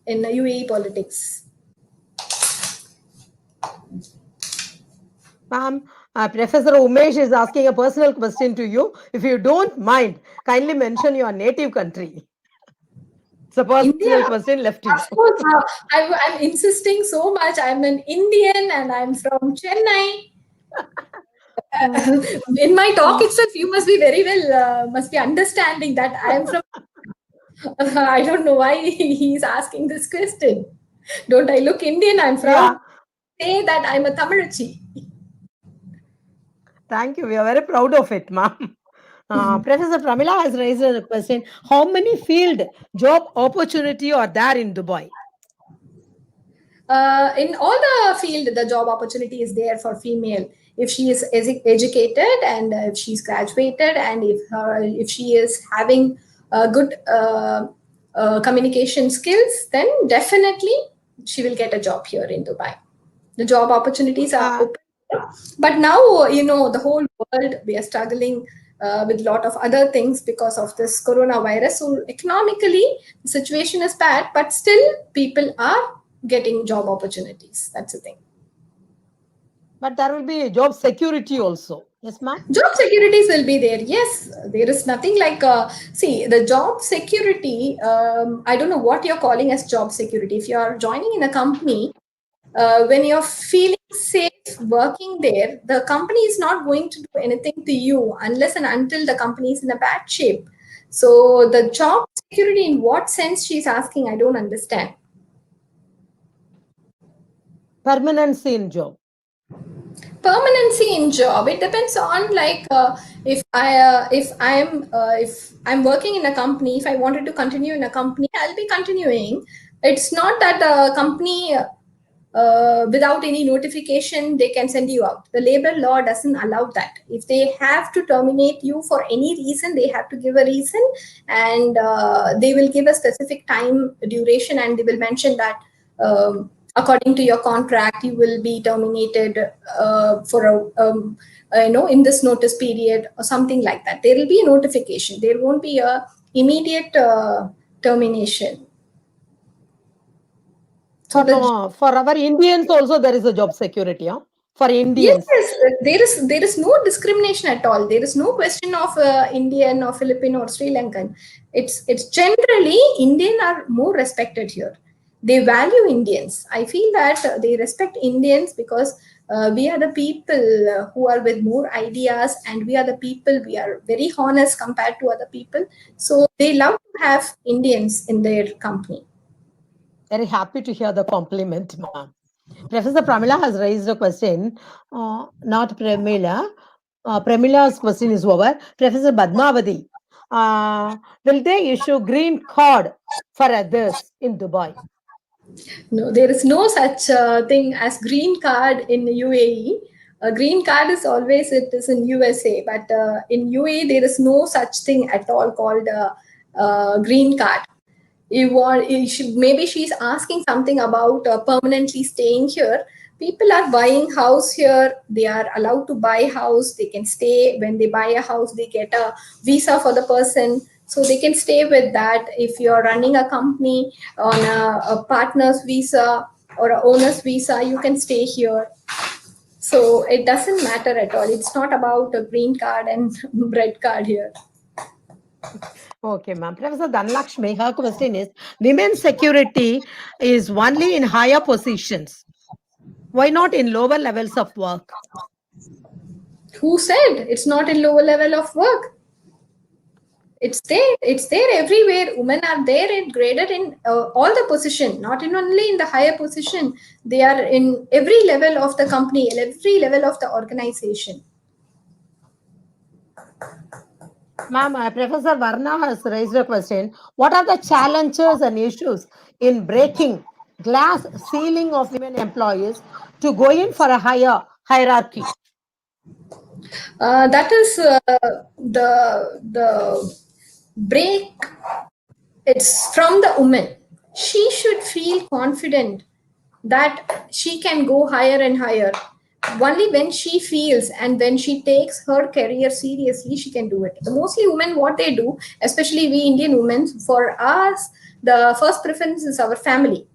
in UAE politics. Ma'am, Professor Umesh is asking a personal question to you. If you don't mind, kindly mention your native country. It's a personal India, question left to you. of course, I'm insisting so much. I'm an Indian and I'm from Chennai. In my talk itself, you must be very well, must be understanding that I'm from. I don't know why he's asking this question. Don't I look Indian? I'm from. Yeah. Say that I'm a Tamilchi. Thank you. We are very proud of it, ma'am. Professor Pramila has raised a question: how many field job opportunity are there in Dubai? In all the field, the job opportunity is there for female. If she is educated and if she's graduated, and if she is having good communication skills, then definitely she will get a job here in Dubai. The job opportunities are open. But now, the whole world, we are struggling with a lot of other things because of this coronavirus. So economically, the situation is bad, but still people are getting job opportunities. That's the thing. But there will be job security also. Yes, ma'am? Job securities will be there. Yes, there is nothing like, see, the job security, I don't know what you're calling as job security. If you're joining in a company, when you're feeling safe working there, the company is not going to do anything to you unless and until the company is in a bad shape. So the job security, in what sense she's asking, I don't understand. Permanency in job. Permanency in job, it depends on, like, if I'm working in a company, if I wanted to continue in a company, I'll be continuing. It's not that the company without any notification, they can send you out. The labor law doesn't allow that. If they have to terminate you for any reason, they have to give a reason, and they will give a specific time duration, and they will mention that according to your contract, you will be terminated for in this notice period or something like that. There will be a notification. There won't be a immediate termination. So for our Indians also there is a job security, huh? For Indians. Yes, there is no discrimination at all. There is no question of Indian or Filipino or Sri Lankan. It's generally Indian are more respected here. They value Indians. I feel that they respect Indians because we are the people who are with more ideas, and we are the people, we are very honest compared to other people. So they love to have Indians in their company. Very happy to hear the compliment, ma'am. Professor Pramila has raised a question, not Pramila. Pramila's question is over. Professor Badmavati, will they issue green card for others in Dubai? No, there is no such thing as green card in UAE. A green card is always, it is in USA, but in UAE there is no such thing at all called green card. Maybe she's asking something about permanently staying here. People are buying house here. They are allowed to buy house. They can stay. When they buy a house, they get a visa for the person, so they can stay with that. If you're running a company on a partner's visa or a owner's visa, you can stay here. So it doesn't matter at all. It's not about a green card and red card here. Okay, ma'am. Professor Dhanlakshmi, her question is, women's security is only in higher positions. Why not in lower levels of work? Who said it's not in lower level of work? It's there everywhere. Women are there and graded in all the position, not in only in the higher position. They are in every level of the company, every level of the organization. Ma'am, Professor Varna has raised a question. What are the challenges and issues in breaking glass ceiling of women employees to go in for a higher hierarchy? That is the break. It's from the woman. She should feel confident that she can go higher and higher. Only when she feels and when she takes her career seriously, she can do it. Mostly women, what they do, especially we Indian women, for us, the first preference is our family.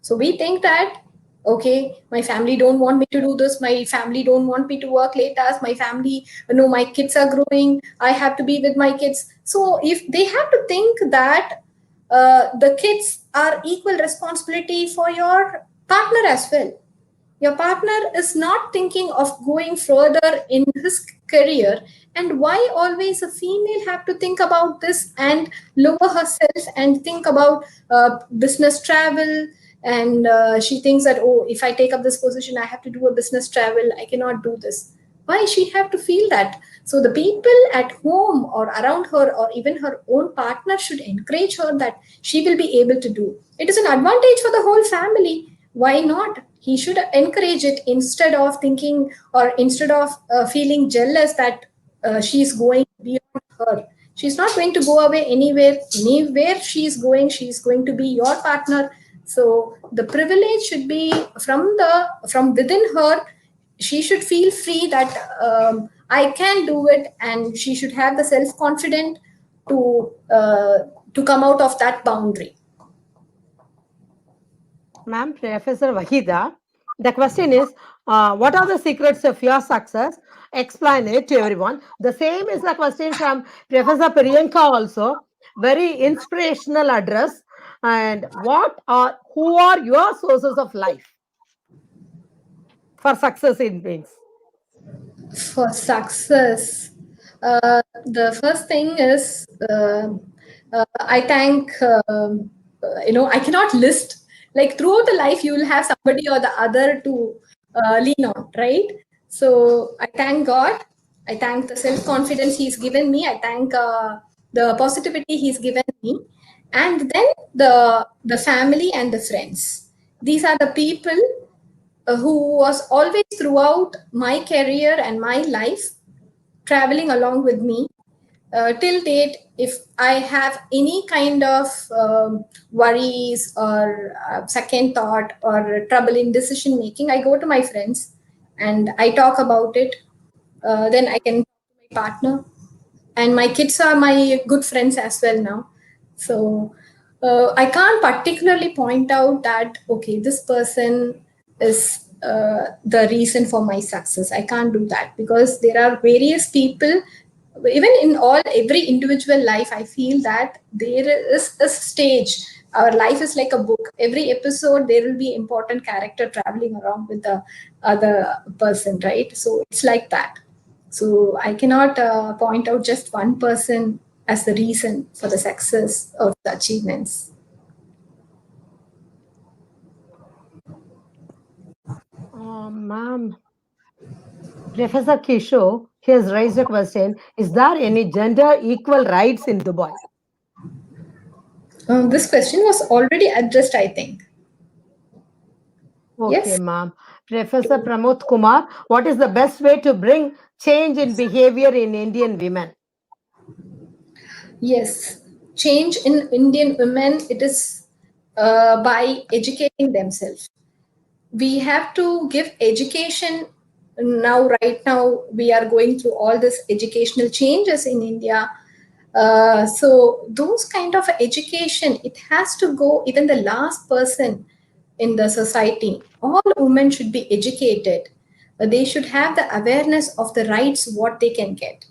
So we think that, okay, my family don't want me to do this. My family don't want me to work late hours. My family, my kids are growing. I have to be with my kids. So if they have to think that the kids are equal responsibility for your partner as well. Your partner is not thinking of going further in his career, and why always a female have to think about this and lower herself and think about business travel, and she thinks that, oh, if I take up this position, I have to do a business travel, I cannot do this. Why she have to feel that? So the people at home or around her or even her own partner should encourage her that she will be able to do. It is an advantage for the whole family. Why not? He should encourage it instead of thinking or instead of feeling jealous that she's going beyond her. She's not going to go away anywhere. Anywhere she's going to be your partner. So the privilege should be from within her. She should feel free that I can do it, and she should have the self-confidence to come out of that boundary. Ma'am, Professor Wahida, the question is, what are the secrets of your success? Explain it to everyone. The same is the question from Professor Priyanka also. Very inspirational address. And who are your sources of life for success in things? For success, the first thing is I thank, I cannot list, like throughout the life, you will have somebody or the other to lean on, right? So I thank God. I thank the self-confidence He's given me. I thank the positivity He's given me. And then the family and the friends. These are the people who was always throughout my career and my life traveling along with me. Till date, if I have any kind of worries or second thought or trouble in decision making, I go to my friends and I talk about it. Then I can talk to my partner, and my kids are my good friends as well now. So I can't particularly point out that okay, this person is the reason for my success. I can't do that because there are various people. Even in all every individual life, I feel that there is a stage. Our life is like a book. Every episode there will be important character traveling around with the other person, right? So it's like that. So I cannot point out just one person as the reason for the success of the achievements. Ma'am, Professor Kishore, he has raised a question. Is there any gender equal rights in Dubai? This question was already addressed, I think. Okay, Yes. ma'am. Professor Pramod Kumar, what is the best way to bring change in behavior in Indian women? Yes, change in Indian women, it is by educating themselves. We have to give education now. Right now we are going through all this educational changes in India. So those kind of education, it has to go even the last person in the society. All women should be educated. They should have the awareness of the rights what they can get.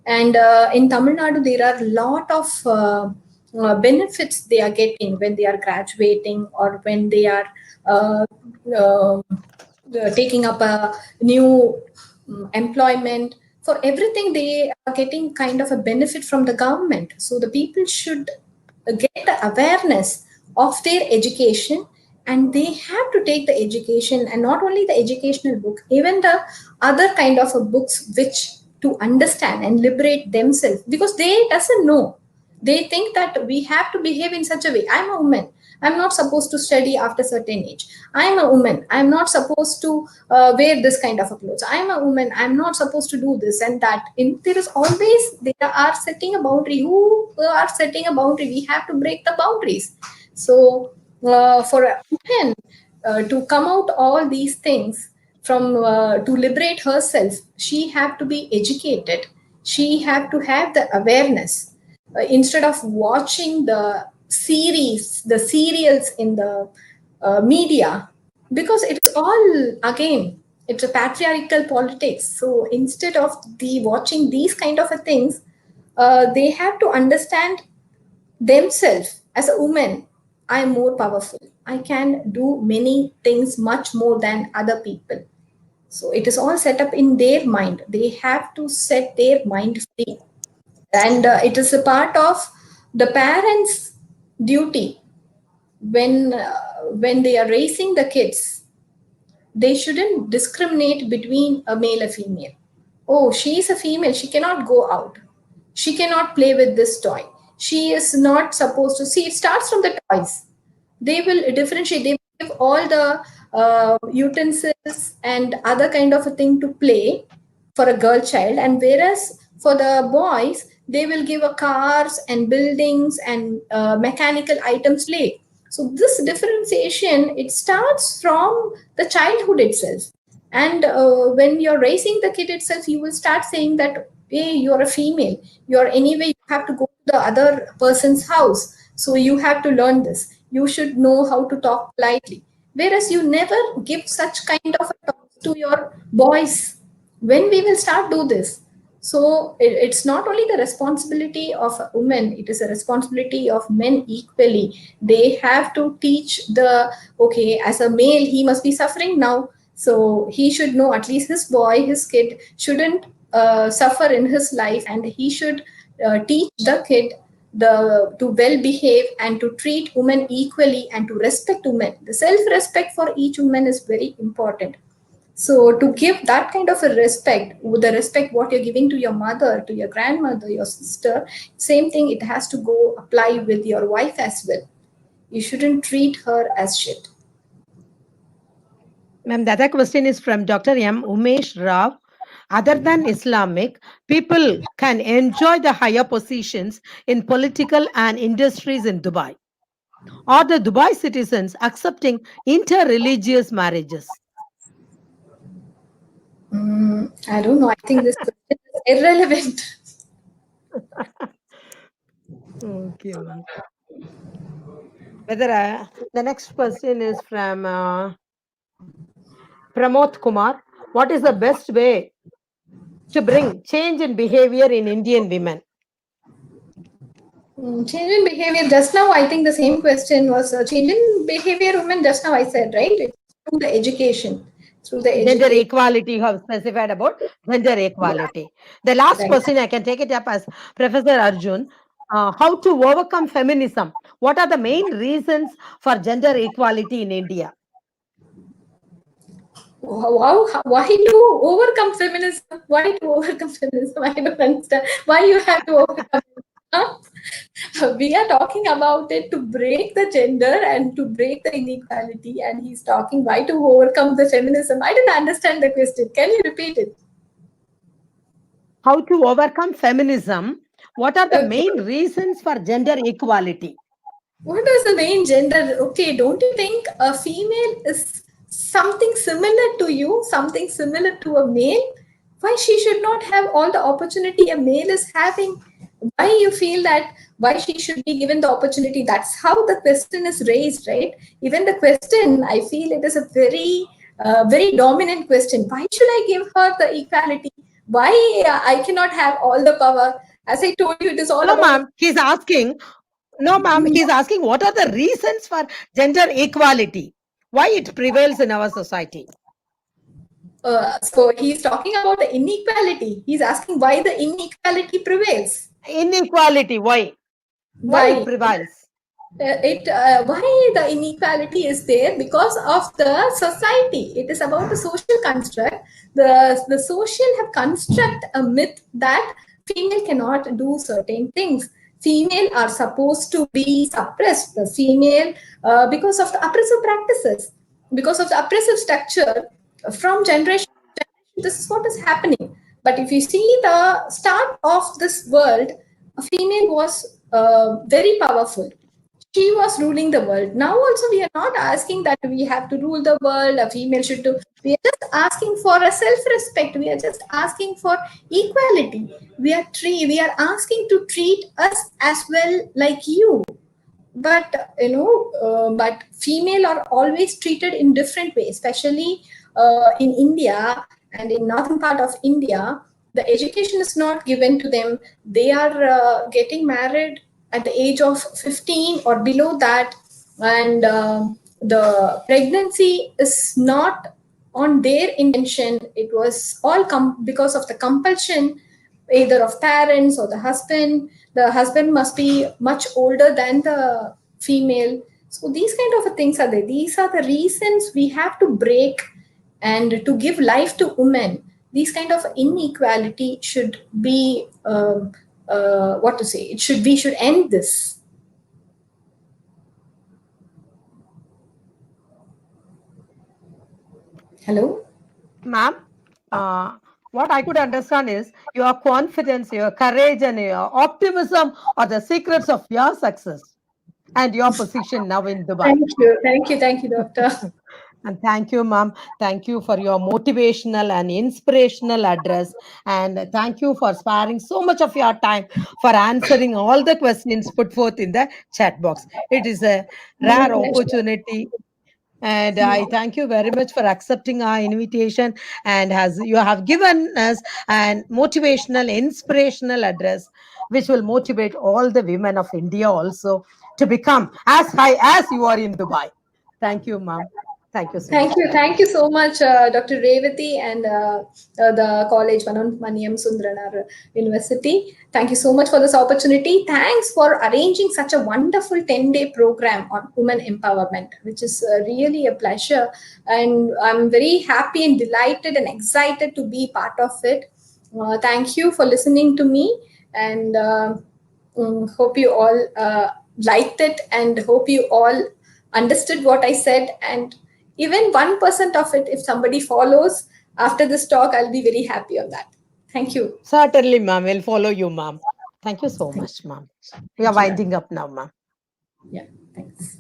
And in Tamil Nadu, there are a lot of benefits they are getting when they are graduating or when they are uh, uh, taking up a new employment. For everything, they are getting kind of a benefit from the government. So the people should get the awareness of their education, and they have to take the education, and not only the educational book, even the other kind of books which to understand and liberate themselves, because they doesn't know. They think that we have to behave in such a way. I'm a woman, I'm not supposed to study after certain age. I'm a woman, I'm not supposed to wear this kind of a clothes. I'm a woman, I'm not supposed to do this and that. There is always, there are setting a boundary. Who are setting a boundary? We have to break the boundaries. So for a woman to come out all these things, from to liberate herself, she have to be educated. She have to have the awareness. Instead of watching the series, the serials in the media, because it's all, again, it's a patriarchal politics. So instead of the watching these kind of a things, they have to understand themselves. As a woman, I'm more powerful, I can do many things much more than other people. So it is all set up in their mind. They have to set their mind free. And it is a part of the parents' duty. When they are raising the kids, they shouldn't discriminate between a male and female. Oh, she is a female, she cannot go out, she cannot play with this toy, she is not supposed to. See, it starts from the toys. They will differentiate. They will give all the utensils and other kind of a thing to play for a girl child, and whereas for the boys they will give a cars and buildings and mechanical items play. So this differentiation, it starts from the childhood itself. And when you're raising the kid itself, you will start saying that, hey, you're a female, you're anyway, you have to go to the other person's house, so you have to learn this, you should know how to talk politely. Whereas you never give such kind of a talk to your boys. When we will start do this? So it's not only the responsibility of women, it is a responsibility of men equally. They have to teach the, okay, as a male he must be suffering now, so he should know, at least his boy, his kid shouldn't suffer in his life, and he should teach the kid to well behave and to treat women equally and to respect women. The self respect for each woman is very important. So to give that kind of a respect, the respect what you're giving to your mother, to your grandmother, your sister, same thing, it has to go apply with your wife as well. You shouldn't treat her as shit. Ma'am, the other question is from Dr. M. Umesh Rao. Other than Islamic, people can enjoy the higher positions in political and industries in Dubai. Are the Dubai citizens accepting inter-religious marriages? I don't know. I think this question is irrelevant. Okay, ma'am. Whether the next question is from Pramod Kumar. What is the best way to bring change in behavior in Indian women? Change in behavior. Just now, I think the same question was change in behavior. Women. Just now, I said right. It's through the education. Through the Gender education. equality, you have specified about gender equality. The last Right. question, I can take it up as Professor Arjun. How to overcome feminism? What are the main reasons for gender equality in India? Wow, why to overcome feminism? Why to overcome feminism? I don't understand. Why you have to overcome it? Huh? We are talking about it to break the gender and to break the inequality, and he's talking why to overcome the feminism. I didn't understand the question. Can you repeat it? How to overcome feminism? What are the Okay. main reasons for gender equality? What is the main gender? Okay, don't you think a female is something similar to you, something similar to a male? Why she should not have all the opportunity a male is having? Why you feel that why she should be given the opportunity? That's how the question is raised, right? Even the question, I feel it is a very dominant question. Why should I give her the equality? Why I cannot have all the power? As I told you, it is all No, about ma'am. He's asking. No, ma'am. He's asking what are the reasons for gender equality? Why it prevails in our society? so he's talking about the inequality. He's asking why the inequality prevails. Inequality. Why? Why it Why? prevails? Why the inequality is there? Because of the society. It is about the social construct. The social have construct a myth that female cannot do certain things. Female are supposed to be suppressed. The female, because of the oppressive practices, because of the oppressive structure from generation to generation, this is what is happening. But if you see the start of this world, a female was very powerful. She was ruling the world. Now also we are not asking that we have to rule the world, a female should do. We are just asking for a self-respect. We are just asking for equality. We are asking to treat us as well like you. But but female are always treated in different ways, especially in India and in northern part of India. The education is not given to them. They are getting married at the age of 15 or below that, and the pregnancy is not on their intention. It was all because of the compulsion, either of parents or the husband. The husband must be much older than the female. So these kind of things are there. These are the reasons we have to break and to give life to women. These kind of inequality should be what to say, it should, we should end this. Hello. Ma'am, what I could understand is your confidence, your courage, and your optimism are the secrets of your success and your position now in Dubai. Thank you, doctor. And thank you, ma'am. Thank you for your motivational and inspirational address. And thank you for sparing so much of your time for answering all the questions put forth in the chat box. It is a My rare pleasure. opportunity, and I thank you very much for accepting our invitation, and as you have given us an motivational, inspirational address, which will motivate all the women of India also to become as high as you are in Dubai. Thank you, ma'am. Thank you so much. Thank you so much, Dr. Revati and the college Manonmaniam Sundaranar University. Thank you so much for this opportunity. Thanks for arranging such a wonderful 10-day program on women empowerment, which is really a pleasure. And I'm very happy and delighted and excited to be part of it. Thank you for listening to me, and hope you all liked it, and hope you all understood what I said, and Even 1% of it, if somebody follows after this talk, I'll be very happy on that. Thank you. Certainly, ma'am. We'll follow you, ma'am. Thank you so much, ma'am. We are Thank you, ma'am. winding up now, ma'am. Yeah, thanks.